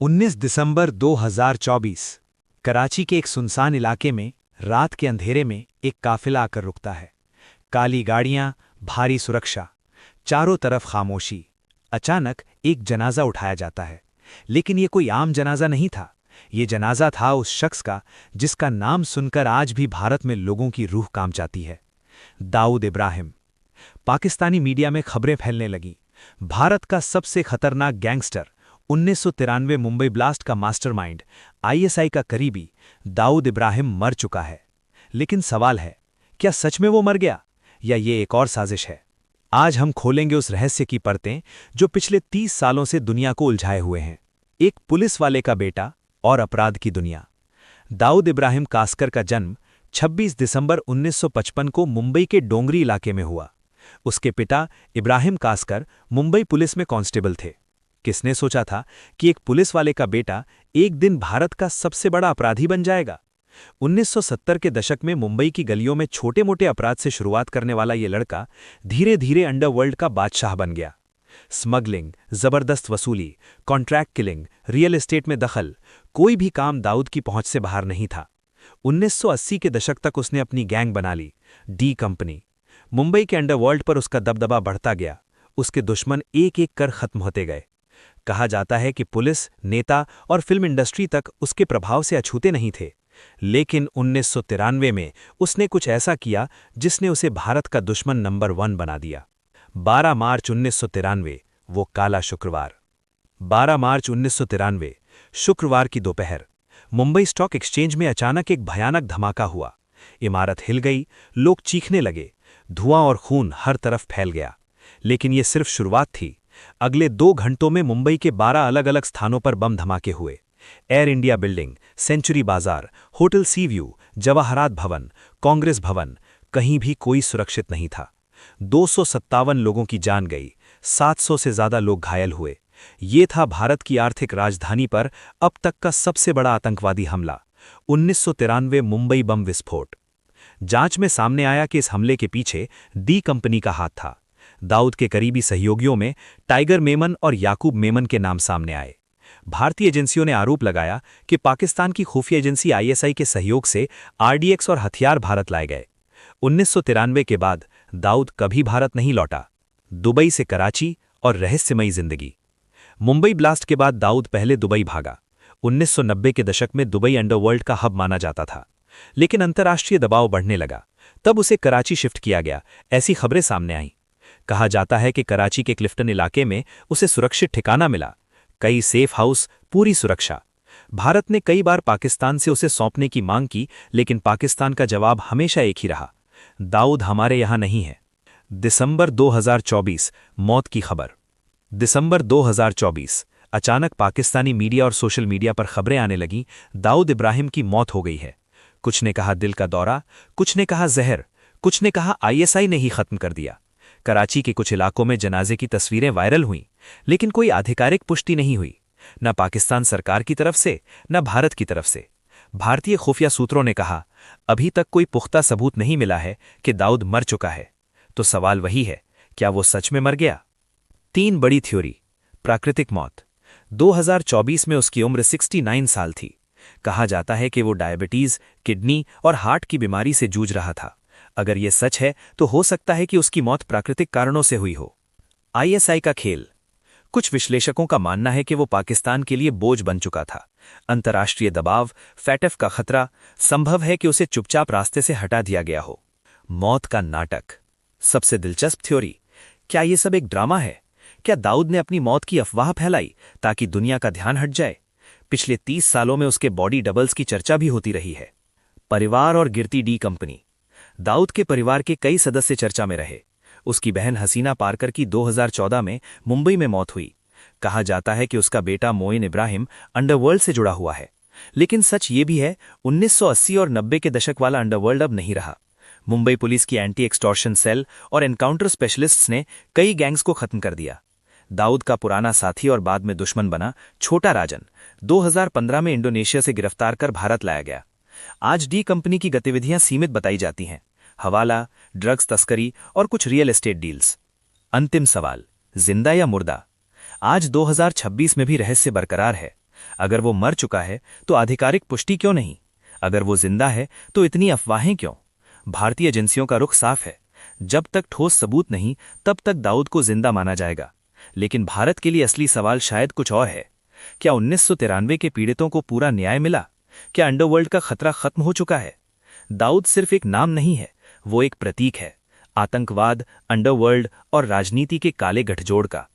19 दिसंबर 2024 कराची के एक सुनसान इलाके में रात के अंधेरे में एक काफिला आकर रुकता है। काली गाड़ियां, भारी सुरक्षा, चारों तरफ खामोशी। अचानक एक जनाजा उठाया जाता है, लेकिन ये कोई आम जनाजा नहीं था। ये जनाजा था उस शख्स का जिसका नाम सुनकर आज भी भारत में लोगों की रूह कांप जाती है। दाऊद इब्राहिम। पाकिस्तानी मीडिया में खबरें फैलने लगीं। भारत का सबसे खतरनाक गैंगस्टर, 1993 मुंबई ब्लास्ट का मास्टरमाइंड, आईएसआई का करीबी दाऊद इब्राहिम मर चुका है। लेकिन सवाल है, क्या सच में वो मर गया या ये एक और साजिश है? आज हम खोलेंगे उस रहस्य की परतें जो पिछले 30 सालों से दुनिया को उलझाए हुए हैं। एक पुलिस वाले का बेटा और अपराध की दुनिया। दाऊद इब्राहिम कास्कर का जन्म 26 दिसंबर 1955 को मुंबई के डोंगरी इलाके में हुआ। उसके पिता इब्राहिम कास्कर मुंबई पुलिस में कांस्टेबल थे। किसने सोचा था कि एक पुलिस वाले का बेटा एक दिन भारत का सबसे बड़ा अपराधी बन जाएगा? 1970 के दशक में मुंबई की गलियों में छोटे मोटे अपराध से शुरुआत करने वाला ये लड़का धीरे धीरे अंडरवर्ल्ड का बादशाह बन गया। स्मगलिंग, जबरदस्त वसूली, कॉन्ट्रैक्ट किलिंग, रियल एस्टेट में दखल, कोई भी काम दाऊद की पहुंच से बाहर नहीं था। 1980 के दशक तक उसने अपनी गैंग बना ली, डी कंपनी। मुंबई के अंडरवर्ल्ड पर उसका दबदबा बढ़ता गया। उसके दुश्मन एक एक कर खत्म होते गए। कहा जाता है कि पुलिस, नेता और फिल्म इंडस्ट्री तक उसके प्रभाव से अछूते नहीं थे। लेकिन 1993 में उसने कुछ ऐसा किया जिसने उसे भारत का दुश्मन नंबर 1 बना दिया। 12 मार्च 1993, वो काला शुक्रवार। 12 मार्च 1993, शुक्रवार की दोपहर, मुंबई स्टॉक एक्सचेंज में अचानक एक भयानक धमाका हुआ। इमारत हिल गई, लोग चीखने लगे, धुआं और खून हर तरफ फैल गया। लेकिन ये सिर्फ शुरुआत थी। अगले 2 घंटों में मुंबई के 12 अलग अलग स्थानों पर बम धमाके हुए। एयर इंडिया बिल्डिंग, सेंचुरी बाजार, होटल सी व्यू, जवाहरात भवन, कांग्रेस भवन, कहीं भी कोई सुरक्षित नहीं था। 257 लोगों की जान गई, 700 से ज्यादा लोग घायल हुए। ये था भारत की आर्थिक राजधानी पर अब तक का सबसे बड़ा आतंकवादी हमला। 1993 मुंबई बम विस्फोट। जांच में सामने आया कि इस हमले के पीछे डी कंपनी का हाथ था। दाऊद के करीबी सहयोगियों में टाइगर मेमन और याकूब मेमन के नाम सामने आए। भारतीय एजेंसियों ने आरोप लगाया कि पाकिस्तान की खुफिया एजेंसी आईएसआई के सहयोग से आरडीएक्स और हथियार भारत लाए गए। 1993 के बाद दाऊद कभी भारत नहीं लौटा। दुबई से कराची और रहस्यमयी जिंदगी। मुंबई ब्लास्ट के बाद दाऊद पहले दुबई भागा। 1990 के दशक में दुबई अंडरवर्ल्ड का हब माना जाता था, लेकिन अंतर्राष्ट्रीय दबाव बढ़ने लगा। तब उसे कराची शिफ्ट किया गया, ऐसी खबरें सामने आईं। कहा जाता है कि कराची के क्लिफ्टन इलाके में उसे सुरक्षित ठिकाना मिला, कई सेफ हाउस, पूरी सुरक्षा। भारत ने कई बार पाकिस्तान से उसे सौंपने की मांग की, लेकिन पाकिस्तान का जवाब हमेशा एक ही रहा, दाऊद हमारे यहां नहीं है। दिसंबर 2024, मौत की खबर। दिसंबर 2024, अचानक पाकिस्तानी मीडिया और सोशल मीडिया पर खबरें आने लगीं, दाऊद इब्राहिम की मौत हो गई है। कुछ ने कहा दिल का दौरा, कुछ ने कहा जहर, कुछ ने कहा आईएसआई ने ही खत्म कर दिया। कराची के कुछ इलाकों में जनाजे की तस्वीरें वायरल हुईं, लेकिन कोई आधिकारिक पुष्टि नहीं हुई, न पाकिस्तान सरकार की तरफ से न भारत की तरफ से। भारतीय खुफिया सूत्रों ने कहा, अभी तक कोई पुख्ता सबूत नहीं मिला है कि दाऊद मर चुका है। तो सवाल वही है, क्या वो सच में मर गया? 3 बड़ी थ्योरी। प्राकृतिक मौत। 2024 में उसकी उम्र 69 साल थी। कहा जाता है कि वो डायबिटीज, किडनी और हार्ट की बीमारी से जूझ रहा था। अगर यह सच है तो हो सकता है कि उसकी मौत प्राकृतिक कारणों से हुई हो। आईएसआई का खेल। कुछ विश्लेषकों का मानना है कि वो पाकिस्तान के लिए बोझ बन चुका था। अंतर्राष्ट्रीय दबाव, फैटफ का खतरा, संभव है कि उसे चुपचाप रास्ते से हटा दिया गया हो। मौत का नाटक। सबसे दिलचस्प थ्योरी, क्या ये सब एक ड्रामा है? क्या दाऊद ने अपनी मौत की अफवाह फैलाई ताकि दुनिया का ध्यान हट जाए? पिछले 30 सालों में उसके बॉडी डबल्स की चर्चा भी होती रही है। परिवार और गिरती डी कंपनी। दाऊद के परिवार के कई सदस्य चर्चा में रहे। उसकी बहन हसीना पारकर की 2014 में मुंबई में मौत हुई। कहा जाता है कि उसका बेटा मोइन इब्राहिम अंडरवर्ल्ड से जुड़ा हुआ है। लेकिन सच ये भी है, 1980 और 90 के दशक वाला अंडरवर्ल्ड अब नहीं रहा। मुंबई पुलिस की एंटी एक्सटॉर्शन सेल और एनकाउंटर स्पेशलिस्ट्स ने कई गैंग्स को खत्म कर दिया। दाऊद का पुराना साथी और बाद में दुश्मन बना छोटा राजन 2015 में इंडोनेशिया से गिरफ्तार कर भारत लाया गया। आज डी कंपनी की गतिविधियां सीमित बताई जाती हैं, हवाला, ड्रग्स तस्करी और कुछ रियल एस्टेट डील्स। अंतिम सवाल, जिंदा या मुर्दा? आज 2026 में भी रहस्य बरकरार है। अगर वो मर चुका है तो आधिकारिक पुष्टि क्यों नहीं? अगर वो जिंदा है तो इतनी अफवाहें क्यों? भारतीय एजेंसियों का रुख साफ है, जब तक ठोस सबूत नहीं तब तक दाऊद को जिंदा माना जाएगा। लेकिन भारत के लिए असली सवाल शायद कुछ और है। क्या 1993 के पीड़ितों को पूरा न्याय मिला? क्या अंडरवर्ल्ड का खतरा खत्म हो चुका है? दाऊद सिर्फ एक नाम नहीं है, वो एक प्रतीक है, आतंकवाद, अंडरवर्ल्ड और राजनीति के काले गठजोड़ का।